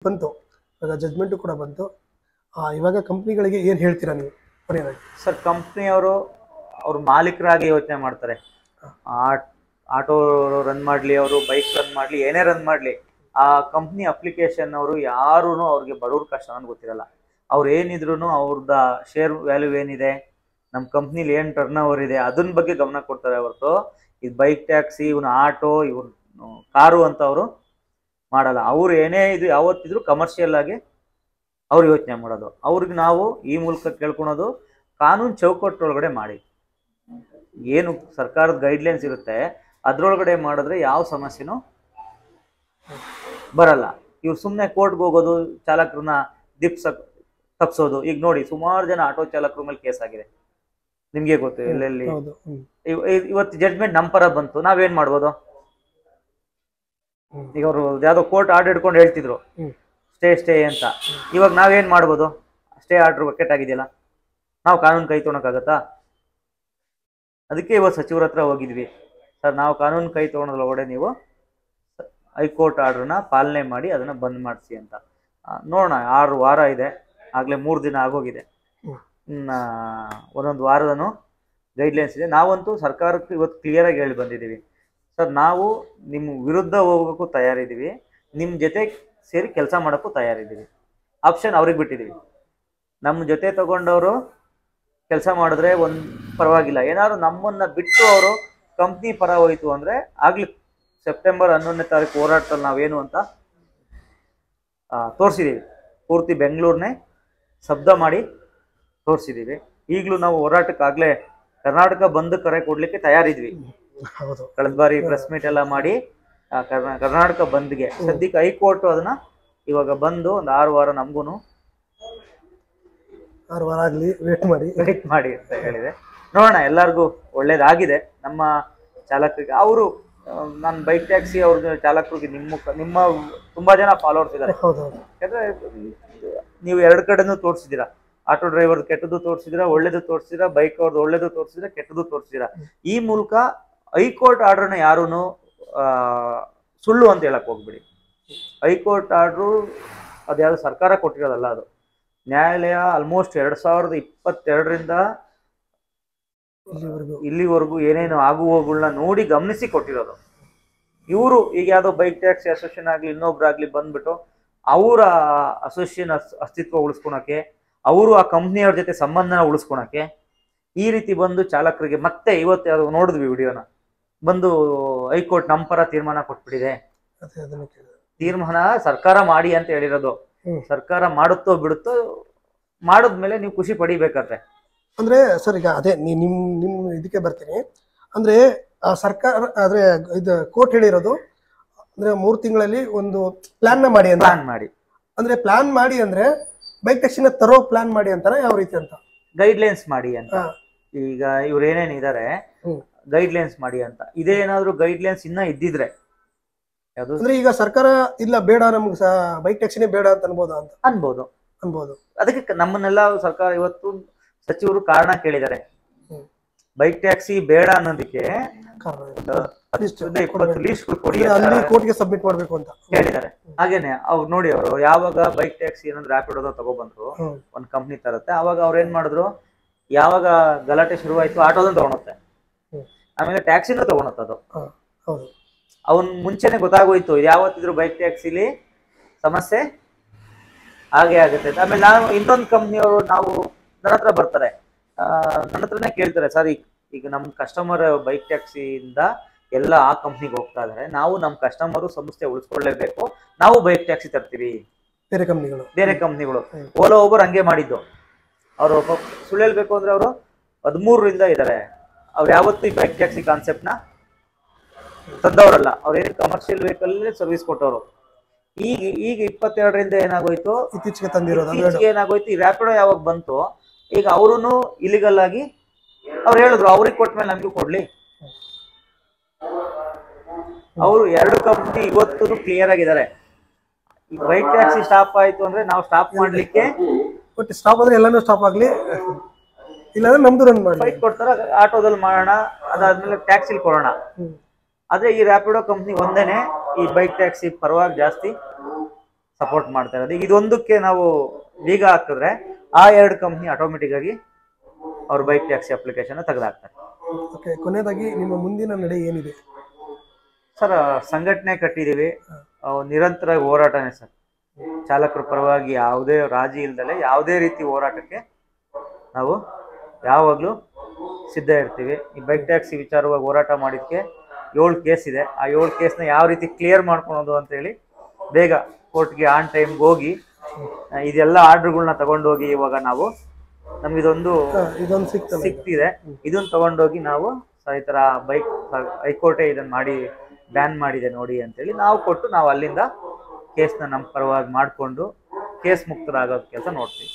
ಬಂತು, ಇವಾಗ ಜಜ್ಮೆಂಟು ಕೂಡ ಬಂತು. ಇವಾಗ ಕಂಪ್ನಿಗಳಿಗೆ ಏನು ಹೇಳ್ತೀರಾ ನೀವು ಕೊನೆಯದಾಗಿ? ಸರ್, ಕಂಪ್ನಿಯವರು ಅವ್ರ ಮಾಲೀಕರಾಗಿ ಯೋಚನೆ ಮಾಡ್ತಾರೆ. ಆಟೋ ರನ್ ಮಾಡಲಿ, ಅವರು ಬೈಕ್ ರನ್ ಮಾಡಲಿ, ಏನೇ ರನ್ ಮಾಡಲಿ, ಆ ಕಂಪ್ನಿ ಅಪ್ಲಿಕೇಶನ್ ಅವರು ಯಾರೂ ಅವ್ರಿಗೆ ಬಡವ್ರ ಕಷ್ಟ ಅನ್ನೋದು ಗೊತ್ತಿರಲ್ಲ. ಅವ್ರು ಏನಿದ್ರು ಅವ್ರದ ಶೇರ್ ವ್ಯಾಲ್ಯೂ ಏನಿದೆ, ನಮ್ಮ ಕಂಪ್ನಿಲಿ ಏನು ಟರ್ನ್ ಓವರ್ ಇದೆ, ಅದನ್ನ ಬಗ್ಗೆ ಗಮನ ಕೊಡ್ತಾರೆ ಹೊರತು ಇದು ಬೈಕ್ ಟ್ಯಾಕ್ಸಿ, ಇವನು ಆಟೋ, ಇವನು ಕಾರು ಅಂತ ಅವರು ಮಾಡಲ್ಲ. ಅವ್ರು ಏನೇ ಇದು ಯಾವತ್ತಿದ್ರು ಕಮರ್ಷಿಯಲ್ ಆಗಿ ಅವ್ರು ಯೋಚನೆ ಮಾಡೋದು. ಅವ್ರಿಗೆ ನಾವು ಈ ಮೂಲಕ ಕೇಳ್ಕೊಳೋದು, ಕಾನೂನು ಚೌಕಟ್ಟೊಳಗಡೆ ಮಾಡಿ. ಏನು ಸರ್ಕಾರದ ಗೈಡ್ಲೈನ್ಸ್ ಇರುತ್ತೆ ಅದ್ರೊಳಗಡೆ ಮಾಡಿದ್ರೆ ಯಾವ ಸಮಸ್ಯೆನೂ ಬರಲ್ಲ. ಇವ್ರು ಸುಮ್ಮನೆ ಕೋರ್ಟ್ಗೆ ಹೋಗೋದು, ಚಾಲಕರನ್ನ ತಪ್ಸೋದು. ಈಗ ನೋಡಿ, ಸುಮಾರು ಜನ ಆಟೋ ಚಾಲಕರ ಮೇಲೆ ಕೇಸ್ ಆಗಿದೆ, ನಿಮ್ಗೆ ಗೊತ್ತು. ಎಲ್ಲೆಲ್ಲಿ ಇವತ್ತು ಜಡ್ಜ್ಮೆಂಟ್ ನಮ್ಮ ಪರ ಬಂತು, ನಾವೇನ್ ಮಾಡ್ಬೋದು? ಈಗ ಅವರು ಯಾವ್ದೋ ಕೋರ್ಟ್ ಆರ್ಡರ್ ಹಿಡ್ಕೊಂಡು ಹೇಳ್ತಿದ್ರು ಸ್ಟೇ ಅಂತ. ಇವಾಗ ನಾವೇನ್ ಮಾಡ್ಬೋದು? ಸ್ಟೇ ಆರ್ಡರ್ ವಕೆಟ್ ಆಗಿದೆಯಲ್ಲ, ನಾವು ಕಾನೂನು ಕೈ ತೊಗೊಳಕ್ಕಾಗತ್ತಾ? ಅದಕ್ಕೆ ಇವತ್ತು ಸಚಿವರ ಹತ್ರ ಹೋಗಿದ್ವಿ. ಸರ್, ನಾವು ಕಾನೂನು ಕೈ ತೊಗೊಳೋದ್ರೊಳಗಡೆ ನೀವು ಹೈಕೋರ್ಟ್ ಆರ್ಡ್ರನ್ನ ಪಾಲನೆ ಮಾಡಿ ಅದನ್ನ ಬಂದ್ ಮಾಡಿಸಿ ಅಂತ. ನೋಡೋಣ, 6 ವಾರ ಇದೆ, ಆಗ್ಲೇ 3 ದಿನ ಆಗೋಗಿದೆ. ಒಂದೊಂದು ವಾರದನು ಗೈಡ್ಲೈನ್ಸ್ ಇದೆ. ನಾವಂತೂ ಸರ್ಕಾರಕ್ಕೆ ಇವತ್ತು ಕ್ಲಿಯರ್ ಆಗಿ ಹೇಳಿ ಬಂದಿದ್ದೀವಿ, ಸರ್, ನಾವು ನಿಮ್ಮ ವಿರುದ್ಧ ಹೋಗೋಕ್ಕೂ ತಯಾರಿದ್ದೀವಿ, ನಿಮ್ಮ ಜೊತೆ ಸೇರಿ ಕೆಲಸ ಮಾಡೋಕ್ಕೂ ತಯಾರಿದ್ದೀವಿ. ಆಪ್ಷನ್ ಅವ್ರಿಗೆ ಬಿಟ್ಟಿದ್ದೀವಿ. ನಮ್ಮ ಜೊತೆ ತಗೊಂಡವರು ಕೆಲಸ ಮಾಡಿದ್ರೆ ಪರವಾಗಿಲ್ಲ. ಏನಾದ್ರು ನಮ್ಮನ್ನ ಬಿಟ್ಟು ಅವರು ಕಂಪ್ನಿ ಪರ ಹೋಯ್ತು ಅಂದ್ರೆ ಆಗ್ಲಿ ಸೆಪ್ಟೆಂಬರ್ 11ನೇ ತಾರೀಕು ಹೋರಾಟದಲ್ಲಿ ನಾವೇನು ಅಂತ ತೋರಿಸಿದ್ದೀವಿ. ಪೂರ್ತಿ ಬೆಂಗಳೂರನ್ನೇ ಶಬ್ದ ಮಾಡಿ ತೋರಿಸಿದ್ದೀವಿ. ಈಗಲೂ ನಾವು ಹೋರಾಟಕ್ಕಾಗಲೇ ಕರ್ನಾಟಕ ಬಂದ್ ಕರೆ ಕೊಡ್ಲಿಕ್ಕೆ ತಯಾರಿದ್ವಿ. ಕಳೆದ ಬಾರಿ ಪ್ರೆಸ್ ಮೀಟ್ ಎಲ್ಲ ಮಾಡಿ ಕರ್ನಾಟಕ ಬಂದ್ಗೆ. ಸದ್ಯಕ್ಕೆ ಹೈಕೋರ್ಟ್ ಅದನ್ನ ಇವಾಗ ಬಂದು ಒಂದು 6 ವಾರ, ನಮಗೂ 6 ವಾರ ಆಗಲಿ ವೇಟ್ ಮಾಡಿ ಅಂತ ಹೇಳಿದೆ. ನೋಡೋಣ, ಎಲ್ಲರಿಗೂ ಒಳ್ಳೇದಾಗಿದೆ. ನಮ್ಮ ಚಾಲಕರಿಗೆ, ಅವರು ನನ್ನ ಬೈಕ್ ಟ್ಯಾಕ್ಸಿ ಅವ್ರ ಚಾಲಕರಿಗೆ ನಿಮ್ಮ ತುಂಬಾ ಜನ ಫಾಲೋವರ್ಸ್ ಇದ್ದಾರೆ. ಯಾಕಂದ್ರೆ ನೀವು 2 ಕಡೆನೂ ತೋರಿಸಿದ್ದೀರಾ. ಆಟೋ ಡ್ರೈವರ್ ಕೆಟ್ಟದ್ದು ತೋರಿಸಿದಿರಾ, ಒಳ್ಳೇದು ತೋರಿಸಿದಿರಾ, ಬೈಕ್ ಅವ್ರದ್ದು ಒಳ್ಳೇದು ತೋರಿಸಿದಿರಾ, ಕೆಟ್ಟದ್ದು ತೋರಿಸಿದಿರಾ. ಈ ಮೂಲಕ ಹೈಕೋರ್ಟ್ ಆರ್ಡರ್ನ ಯಾರೂ ಸುಳ್ಳು ಅಂತ ಹೇಳಕ್ ಹೋಗ್ಬಿಡಿ. ಹೈಕೋರ್ಟ್ ಆರ್ಡ್ರು ಅದ್ಯಾವುದು ಸರ್ಕಾರ ಕೊಟ್ಟಿರೋದಲ್ಲ, ಅದು ನ್ಯಾಯಾಲಯ ಆಲ್ಮೋಸ್ಟ್ 2022ರಿಂದ ಇಲ್ಲಿವರೆಗೂ ಏನೇನು ಆಗುವೋಗಳನ್ನ ನೋಡಿ ಗಮನಿಸಿ ಕೊಟ್ಟಿರೋದು. ಇವರು ಈಗ ಯಾವುದೋ ಬೈಕ್ ಟ್ಯಾಕ್ಸಿ ಅಸೋಸಿಯೇಷನ್ ಆಗಲಿ ಇನ್ನೊಬ್ರಾಗ್ಲಿ ಬಂದ್ಬಿಟ್ಟು ಅವರ ಅಸೋಸಿಯೇಷನ್ ಅಸ್ತಿತ್ವ ಉಳಿಸ್ಕೊಳಕ್ಕೆ, ಅವರು ಆ ಕಂಪ್ನಿಯವ್ರ ಜೊತೆ ಸಂಬಂಧನ ಉಳಿಸ್ಕೊಳಕ್ಕೆ ಈ ರೀತಿ ಬಂದು ಚಾಲಕರಿಗೆ ಮತ್ತೆ ಇವತ್ತು ಯಾವ್ದು ನೋಡಿದ್ವಿ ವಿಡಿಯೋನ, ಬಂದು ಹೈಕೋರ್ಟ್ ನಮ್ಮ ಪರ ತೀರ್ಮಾನ ಕೊಟ್ಬಿಟ್ಟಿದೆ. ತೀರ್ಮಾನ ಸರ್ಕಾರ ಮಾಡಿ ಅಂತ ಹೇಳಿರೋದು. ಸರ್ಕಾರ ಮಾಡುತ್ತೋ ಬಿಡುತ್ತೋ, ಮಾಡಿದ್ಮೇಲೆ ನೀವು ಖುಷಿ ಪಡಿಬೇಕಾದ್ರೆ. ಅಂದ್ರೆ ಸರ್, ಈಗ ಅದೇ ನಿಮ್ ಇದಕ್ಕೆ ಬರ್ತೀನಿ. ಅಂದ್ರೆ ಸರ್ಕಾರ ಆದ್ರೆ ಇದು ಕೋರ್ಟ್ ಹೇಳಿರೋದು ಅಂದ್ರೆ 3 ತಿಂಗಳಲ್ಲಿ ಒಂದು ಪ್ಲಾನ್ ಮಾಡಿ ಅಂತ. ಅಂದ್ರೆ ಪ್ಲಾನ್ ಮಾಡಿ ಅಂದ್ರೆ ಬೈಕ್ ಟ್ಯಾಕ್ಸಿನ ತರೋ ಪ್ಲಾನ್ ಮಾಡಿ ಅಂತಾರ, ಯಾವ ರೀತಿ ಅಂತ ಗೈಡ್ಲೈನ್ಸ್ ಮಾಡಿ ಅಂತ. ಈಗ ಇವ್ರು ಏನೇನಿದ್ದಾರೆ ಗೈಡ್ಲೈನ್ಸ್ ಮಾಡಿ ಅಂತ. ಇದೇನಾದ್ರೂ ಗೈಡ್ಲೈನ್ಸ್ ಇನ್ನ ಇದ್ದಿದ್ರೆ ಯಾವುದು ಅಂದ್ರೆ ಈಗ ಸರ್ಕಾರ ಇಲ್ಲ ಬೇಡ, ನಮ್ಗೆ ಬೈಕ್ ಟ್ಯಾಕ್ಸಿನೇ ಬೇಡ ಅಂತ ಅನ್ಬೋದು. ಅದಕ್ಕೆ ನಮ್ಮನ್ನೆಲ್ಲ ಸರ್ಕಾರ ಇವತ್ತು ಸಚಿವರು ಕಾರಣ ಕೇಳಿದ್ದಾರೆ. ಬೈಕ್ ಟ್ಯಾಕ್ಸಿ ಬೇಡ ಅನ್ನೋದಕ್ಕೆ 20 ಲೀಸ್ಟ್ ಕೋರ್ಟ್ಗೆ ಸಬ್ಮಿಟ್ ಮಾಡ್ಬೇಕು ಅಂತ ಹೇಳಿದ್ದಾರೆ. ಹಾಗೇನೆ ಅವ್ರು ನೋಡಿ, ಅವರು ಯಾವಾಗ ಬೈಕ್ ಟ್ಯಾಕ್ಸಿ ಏನಂದ್ರೆ ರ್ಯಾಪಿಡೋ ತಗೊಬಂದ್ರು, ಒಂದ್ ಕಂಪ್ನಿ ತರುತ್ತೆ, ಅವಾಗ ಅವ್ರು ಏನ್ ಮಾಡಿದ್ರು, ಯಾವಾಗ ಗಲಾಟೆ ಶುರುವಾಯ್ತು ಆಟೋದನ್ನ ತಗೊಳುತ್ತೆ, ಆಮೇಲೆ ಟ್ಯಾಕ್ಸಿನೂ ತಗೊಳತ್ತದು. ಅವನ್ ಮುಂಚೆನೆ ಗೊತ್ತಾಗೋಯ್ತು ಯಾವತ್ತಿದ್ರು ಬೈಕ್ ಟ್ಯಾಕ್ಸಿಲಿ ಸಮಸ್ಯೆ ಹಾಗೆ ಆಗುತ್ತೆ. ಆಮೇಲೆ ನಾವು ಇನ್ನೊಂದು ಕಂಪ್ನಿಯವರು ನನ್ನ ಹತ್ರ ಬರ್ತಾರೆ, ನನ್ನ ಹತ್ರನೇ ಕೇಳ್ತಾರೆ, ಸರ್ ಈಗ ನಮ್ಮ ಕಸ್ಟಮರ್ ಬೈಕ್ ಟ್ಯಾಕ್ಸಿಯಿಂದ ಎಲ್ಲ ಆ ಕಂಪ್ನಿಗೆ ಹೋಗ್ತಾ ಇದಾರೆ, ನಾವು ನಮ್ಮ ಕಸ್ಟಮರು ಸಂಸ್ಥೆ ಉಳಿಸ್ಕೊಳ್ಳೇಬೇಕು, ನಾವು ಬೈಕ್ ಟ್ಯಾಕ್ಸಿ ತರ್ತೀವಿ. ಬೇರೆ ಕಂಪ್ನಿಗಳು ಓಲಾ ಊಬರ್ ಹಂಗೆ ಮಾಡಿದ್ದು. ಅವರು ಸುಳ್ಳು ಹೇಳ್ಬೇಕು ಅಂದ್ರೆ ಅವರು 13ರಿಂದ ಇದ್ದಾರೆ. ಅವ್ರು ಯಾವತ್ತೂ ಈ ಬೈಕ್ ಟ್ಯಾಕ್ಸಿ ಕಾನ್ಸೆಪ್ಟ್ ನ ತಂದವರಲ್ಲ. ಅವ್ರೇನು ಕಮರ್ಷಿಯಲ್ ವೆಹಿಕಲ್ ಸರ್ವಿಸ್ ಕೊಟ್ಟವರು. ಈಗ 22ರಿಂದ ಏನಾಗೋಯ್ತು, ಇತ್ತೀಚೆಗೆ ಏನಾಗೋಯ್ತು, ಈ ರ್ಯಾಪಿಡೋ ಯಾವಾಗ ಬಂತು, ಈಗ ಅವರು ಇಲಿಗಲ್ ಆಗಿ ಅವ್ರು ಹೇಳಿದ್ರು, ಅವ್ರಿಗೆ ಕೊಟ್ಮೇಲೆ ನಮಗೂ ಕೊಡ್ಲಿ. ಅವರು 2 ಕಂಪ್ನಿ ಇವತ್ತು ಕ್ಲಿಯರ್ ಆಗಿದ್ದಾರೆ. ಈ ಬೈಕ್ ಟ್ಯಾಕ್ಸಿ ಸ್ಟಾಪ್ ಆಯ್ತು ಅಂದ್ರೆ ನಾವು ಸ್ಟಾಪ್ ಮಾಡ್ಲಿಕ್ಕೆ, ಸ್ಟಾಪ್ ಅಂದ್ರೆ ಎಲ್ಲಾನು ಸ್ಟಾಪ್ ಆಗ್ಲಿ, ಇಲ್ಲಾಂದ್ರೆ ನಮ್ದು ರನ್ ಮಾಡಿ ಬೈಕ್ ಕೊಡ್ತಾರ, ಆಟೋದಲ್ಲಿ ಮಾಡೋಣ, ಅದಾದ್ಮೇಲೆ ಟ್ಯಾಕ್ಸಿಲಿ ಕೊಡೋಣ. ಆದ್ರೆ ಈ ರ್ಯಾಪಿಡೋ ಕಂಪ್ನಿ ಒಂದೇನೆ ಈ ಬೈಕ್ ಟ್ಯಾಕ್ಸಿ ಪರವಾಗಿ ಜಾಸ್ತಿ ಸಪೋರ್ಟ್ ಮಾಡ್ತಾ ಇರೋದು. ಈಗ ಇದೊಂದಕ್ಕೆ ನಾವು ಬೀಗ ಹಾಕಿದ್ರೆ ಆ 2 ಕಂಪ್ನಿ ಆಟೋಮೆಟಿಕ್ ಆಗಿ ಅವ್ರ ಬೈಕ್ ಟ್ಯಾಕ್ಸಿ ಅಪ್ಲಿಕೇಶನ್ ತೆಗೆದಾಕ್ತಾರೆ. ಓಕೆ, ಕೊನೆಯದಾಗಿ ನಿಮ್ಮ ಮುಂದಿನ ನಡೆ ಏನಿದೆ ಸರ್? ಸಂಘಟನೆ ಕಟ್ಟಿದೀವಿ, ನಿರಂತರ ಹೋರಾಟನೇ ಸರ್. ಚಾಲಕರ ಪರವಾಗಿ ಯಾವುದೇ ರಾಜಿ ಇಲ್ದಲೆ ಯಾವುದೇ ರೀತಿ ಹೋರಾಟಕ್ಕೆ ನಾವು ಯಾವಾಗಲೂ ಸಿದ್ಧ ಇರ್ತೀವಿ. ಈ ಬೈಕ್ ಟ್ಯಾಕ್ಸಿ ವಿಚಾರವಾಗಿ ಹೋರಾಟ ಮಾಡಿದ್ಕೆ 7 ಕೇಸ್ ಇದೆ. ಆ 7 ಕೇಸ್ನ ಯಾವ ರೀತಿ ಕ್ಲಿಯರ್ ಮಾಡ್ಕೊಳೋದು ಅಂತೇಳಿ ಬೇಗ ಕೋರ್ಟ್ಗೆ ಆನ್ ಟೈಮ್ಗೆ ಹೋಗಿ ಇದೆಲ್ಲ ಆರ್ಡರ್ಗಳನ್ನ ತಗೊಂಡೋಗಿ ಇವಾಗ ನಾವು ನಮ್ಗಿದೊಂದು ಸಿಕ್ತಿದೆ, ಇದನ್ನ ತಗೊಂಡೋಗಿ ನಾವು ಈ ತರ ಬೈಕ್ ಹೈಕೋರ್ಟೇ ಇದನ್ನ ಮಾಡಿ ಬ್ಯಾನ್ ಮಾಡಿದೆ ನೋಡಿ ಅಂತೇಳಿ ನಾವು ಕೊಟ್ಟು ನಾವು ಅಲ್ಲಿಂದ ಕೇಸ್ನ ನಮ್ಮ ಪರವಾಗಿ ಮಾಡಿಕೊಂಡು ಕೇಸ್ ಮುಕ್ತರಾಗೋ ಕೆಲಸ ನೋಡ್ತೀವಿ.